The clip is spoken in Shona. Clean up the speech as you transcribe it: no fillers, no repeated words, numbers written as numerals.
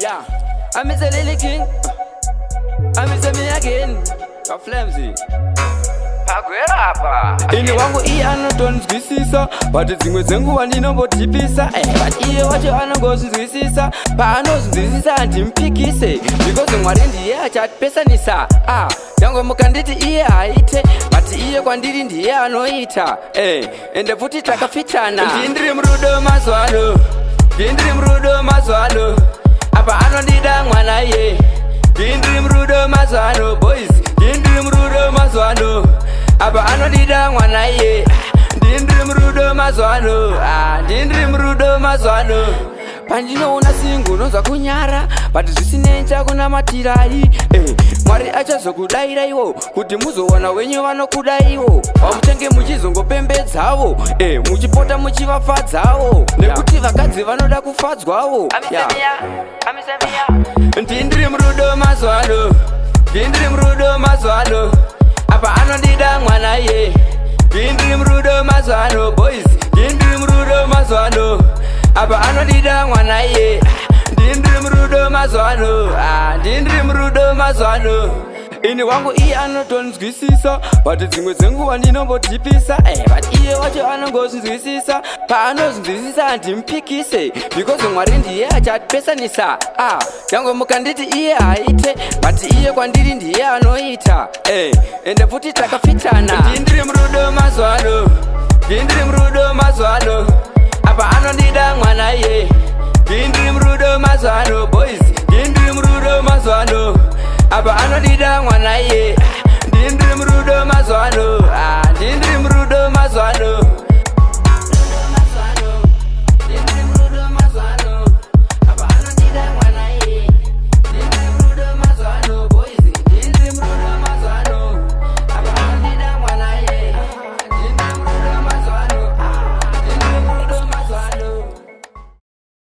Yeah, I'm Mr. LILI King. I'm Mr. Me again. Flamsy. Ini wangu iye anotonzwisisa but dzimwe dzenguva ndinombotipisa but iye wacho anongozvinzwisisa paanozvinzwisisa handimupikise because Mwari ndiye achatipesanisa nyangwe mukanditi iye haite but iye kwandiri ndiye anoita ende futi takafitana. Ndiri Murudo mazwano, Ndiri Murudo mazwano, apa anondida mwana ye. Ndiri Murudo mazwano boys, Ndiri Murudo mazwano, apa anondida mwana ye. Ndiri Murudo mazwano, Ndiri Murudo mazwano. Pandinoona singu nonzwa kunyara but zvisinei chakunamatirai Mwari achazokudayiraiwo kuti muzowana wenyu vanokudaiwo vamuchenge muchizongopembedzawo muchipota muchivafadzawo nekuti vakadzi vanoda kufadzwawo. Ndiri Murudo mazwano, Ndiri Murudo mazwano, apa anondida mwana ye. Ndiri Murudo mazwano boys, Ndiri Murudo mazwano, apa anondida mwana ye. Ndiri Murudo mazwano, Ndiri Murudo mazwano. Ini wangu iye anotonzwisisa but dzimwe dzenguva ndinombotipisa but iye wacho anongozvinzwisisa paanozvinzwisisa handimupikise because Mwari ndiye achatipesanisa nyangwe mukanditi iye haite but iye kwandiri ndiye anoita ende futi takafitana. Ndiri Murudo mazwano, Ndiri Murudo mazwano, apa anondida mwana ye. Ndiri Murudo mazwano boys, Ndiri Murudo mazwano, apa anondida mwana ye. Ndiri Murudo mazwano,